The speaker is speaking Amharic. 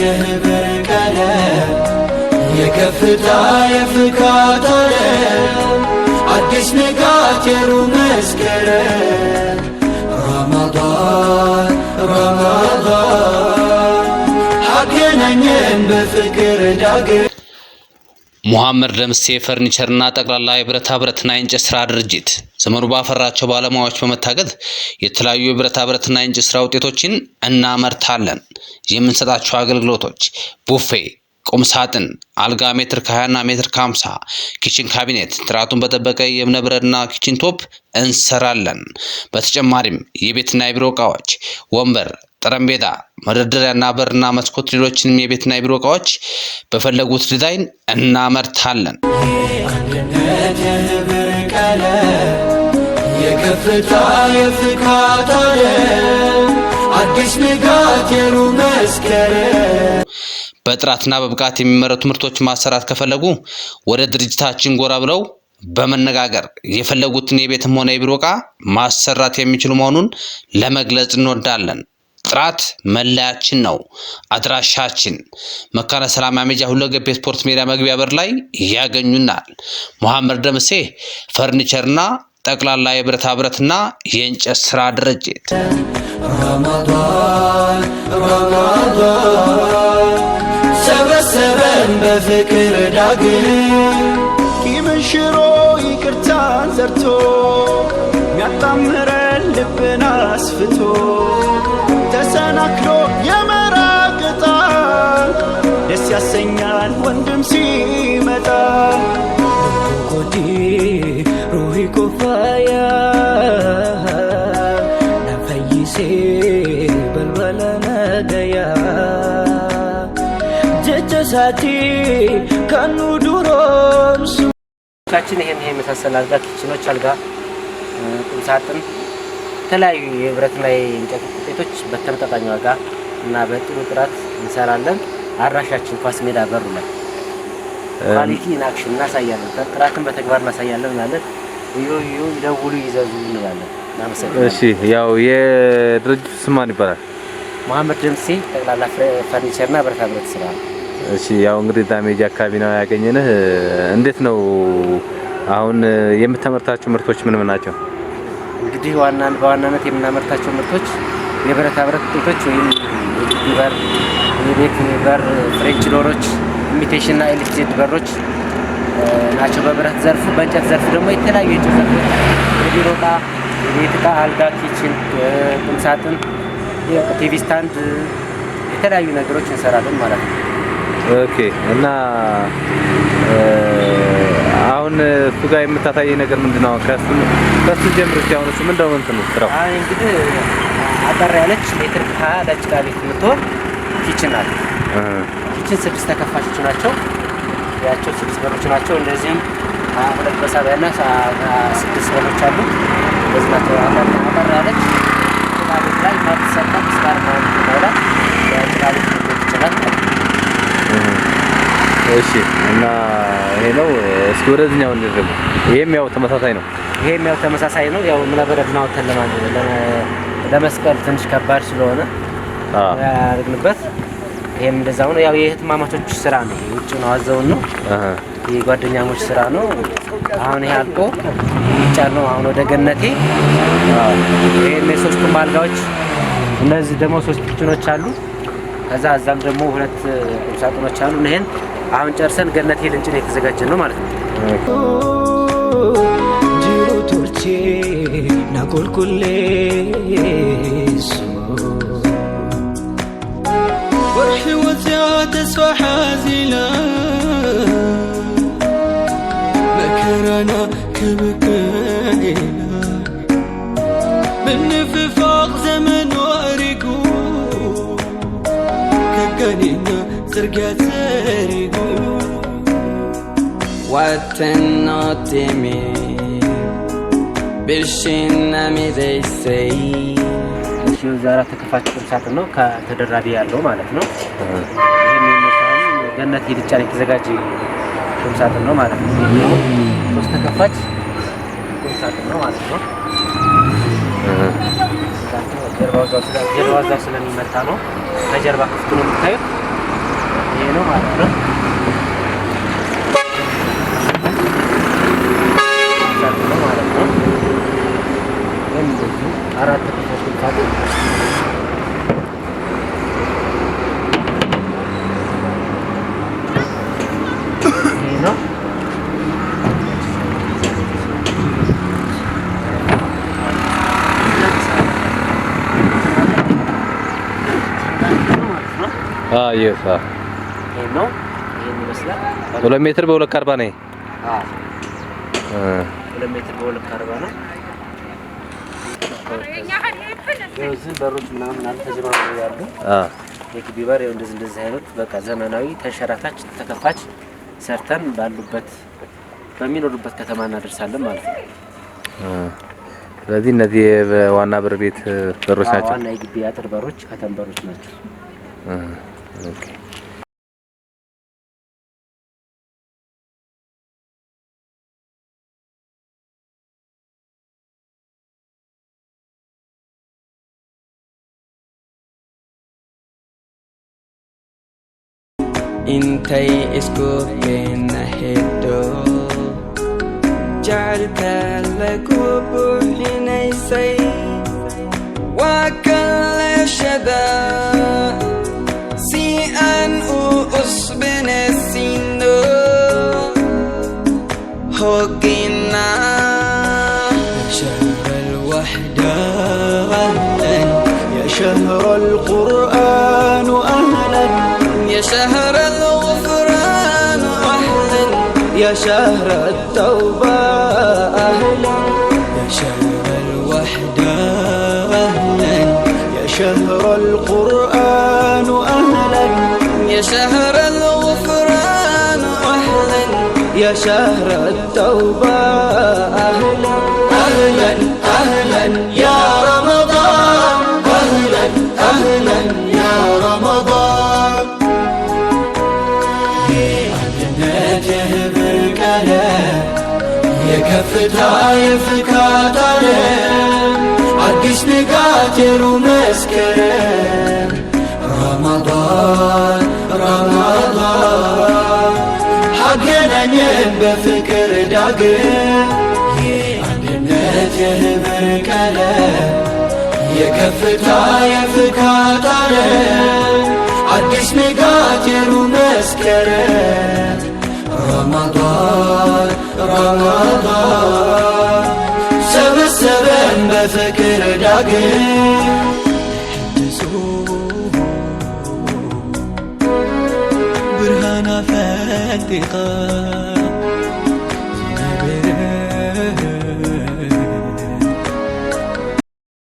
የህብር ቀለም የከፍታ የፍካት ዓለም አዲስ ንጋት የሩህ መስከረም ረመዳን አገናኘን በፍቅር ዳግም። ሙሐመድ ደምሴ ፈርኒቸርና ጠቅላላ የብረታ ብረትና የእንጨት ስራ ድርጅት ዘመኑ ባፈራቸው ባለሙያዎች በመታገዝ የተለያዩ የብረታ ብረትና የእንጨት ስራ ውጤቶችን እናመርታለን። የምንሰጣቸው አገልግሎቶች ቡፌ፣ ቁም ሳጥን፣ አልጋ ሜትር ከ20 ሜትር ከ50፣ ኪችን ካቢኔት፣ ጥራቱን በጠበቀ የእብነበረድና ኪችን ቶፕ እንሰራለን። በተጨማሪም የቤትና የቢሮ እቃዎች ወንበር፣ ጠረጴዛ፣ መደርደሪያና በርና መስኮት ሌሎችንም የቤትና የቢሮ እቃዎች በፈለጉት ዲዛይን እናመርታለን። አንድነት የህብር ቀለም የከፍታ የፍካት ዓለም አዲስ ንጋት የሩህ መስከረም። በጥራትና በብቃት የሚመረቱ ምርቶች ማሰራት ከፈለጉ ወደ ድርጅታችን ጎራ ብለው በመነጋገር የፈለጉትን የቤትም ሆነ የቢሮ እቃ ማሰራት የሚችሉ መሆኑን ለመግለጽ እንወዳለን። ጥራት መለያችን ነው። አድራሻችን መካነ ሰላም አሜጃ ሁለገብ ስፖርት ሜዳ መግቢያ በር ላይ ያገኙናል። ሙሐመድ ደምሴ ፈርኒቸርና ጠቅላላ የብረታ ብረትና የእንጨት ስራ ድርጅት። ረመዳን ሰበሰበን በፍቅር ዳግም ቂምን ሽሮ ይቅርታን ዘርቶ ሚያጣምረን ልብን አስፍቶ ተሰናክሎ የመራቅጣ ደስ ያሰኛል ወንድም ሲመጣ ጎዲ ሩሂ ኮፋያ ነፈይሴ በልበለ ነገያ ጀጀሳቲ ከኑ ዱሮምሱ ቻችን ይሄን የመሳሰል አልጋ፣ ኪችኖች፣ አልጋ፣ ቁም ሳጥን፣ የተለያዩ የብረትና የእንጨት ውጤቶች በተመጣጣኝ ዋጋ እና በጥሩ ጥራት እንሰራለን። አድራሻችን ኳስ ሜዳ በሩ ላይ ኳሊቲ ኢንአክሽን እናሳያለን። ጥራትን በተግባር እናሳያለን ማለት ይደውሉ ይዘዙ እንላለን። እሺ፣ ያው የድርጅቱ ስም ማን ይባላል? ሙሐመድ ደምሴ ጠቅላላ ፈርኒቸርና ብረታ ብረት ስራ። እሺ፣ ያው እንግዲህ ዳሜጅ አካባቢ ነው ያገኘንህ። እንዴት ነው አሁን የምታመርታቸው ምርቶች ምን ምን ናቸው? እንግዲህ በዋናነት የምናመርታቸው ምርቶች የብረታ ብረት ውጤቶች ወይም በር፣ የቤት በር፣ ፍሬንች ዶሮች፣ ኢሚቴሽንና ኤልኤፍዜድ በሮች ናቸው በብረት ዘርፉ። በእንጨት ዘርፉ ደግሞ የተለያዩ የእንጨት ዘርፎች የቢሮ ዕቃ፣ የቤት ዕቃ፣ አልጋ፣ ኪችን፣ ቁም ሳጥን፣ ቲቪ ስታንድ፣ የተለያዩ ነገሮች እንሰራለን ማለት ነው። ኦኬ። እና አሁን እሱ ጋር የምታሳይ ነገር ምንድነው? ከሱ ጀምረሽ አሁን እሱ ምንድነው እንትን ነው? እንግዲህ አጠር ያለች ሜትር ከ20 ለጭቃ ቤት የምትሆን ኪችን አለ። ኪችን 6 ተከፋቾች ናቸው። ያቸው 6 በሮች ናቸው። እንደዚህም 2 መሳቢያና 6 በሮች አሉ። በዚህ ናቸው። አጠር ያለች ጭቃ ቤት ላይ ማትሰራ ስካር ማለት ነው። ጭቃ ቤት ይችላል። እሺ። እና ይሄ ነው። እስኪ ወደዚህኛው እንደዚህ ይሄም ያው ተመሳሳይ ነው። ይሄም ያው ተመሳሳይ ነው። ያው እብነበረድና ወተን ለመስቀል ትንሽ ከባድ ስለሆነ ያደርግንበት። ይሄም እንደዛው ነው። ያው የእህትማማቾች ስራ ነው። ውጭ ነው አዘውን ነው። የጓደኛሞች ስራ ነው። አሁን ይሄ አልቆ ይጫል ነው። አሁን ወደ ገነቴ ይሄም የሶስቱም አልጋዎች፣ እነዚህ ደግሞ 3 ኪችኖች አሉ። ከዛ እዛም ደግሞ 2 ቁም ሳጥኖች አሉ። ይሄን አሁን ጨርሰን ገነቴ ልንጭን የተዘጋጀን ነው ማለት ነው። ጂሩ ቱርቼ ናቆልኩሌ والحوت تسوى حازلا مكرنا كبكينا بالنفاق زمن وارقو ككنينا سرقات سارقو واتناتمي برشنا ميديسي ዛራ ተከፋች ቁም ሳጥን ነው ከተደራቢ ያለው ማለት ነው። ይሄም የሚሰራው ገነት ይልጫን የተዘጋጀ ቁም ሳጥን ነው ማለት ነው። 3 ተከፋች ቁም ሳጥን ነው ማለት ነው። ጀርባው ስለሚመታ ነው። ከጀርባ ክፍት ነው የምታዩት። ይሄ ነው ማለት ነው። አራት ተከፋፍሎ ይሄ ነው። ይሄ ነው። ይሄን ይመስላል። 2 ሜትር በ240 ነው። 2 ሜትር በ240 ነው። የዚህ በሮች ምናምን ተጀማምሮ ያሉ የግቢ በር እንደዚህ አይነት በቃ ዘመናዊ ተንሸራታች ተከፋች ሰርተን ባሉበት በሚኖሩበት ከተማ እናደርሳለን ማለት ነው። ስለዚህ እነዚህ ዋና በር ቤት በሮች ናቸው። ዋና የግቢ አጥር በሮች ከተማ በሮች ናቸው። ኦኬ intay isku beenahedo jaarka lagu buuxinaysay waa kala shada si aan u usbinaysiino hogina shahr alwahda ahlan ya shahr alquran ahlan يا شهر الغفران أهلا يا شهر التوبة أهلا يا شهر الوحدة أهلا يا شهر القرآن أهلا يا شهر الغفران أهلا يا شهر التوبة أهلا أهلا أهلا يا رمضان أهلا أهلا يا رمضان የከፍታ የፍካት ዓለም አዲስ ንጋት የሩህ መስከረም ረመዳን ረመዳን አገናኘን በፍቅር ዳግም የአንድነት የህብር ቀለም የከፍታ የፍካት ዓለም አዲስ ንጋት የሩህ መስከረም ረመዳን ረመዳን ሰበሰበን በፍቅር ዳግም ብርሃን ፈንጥቃ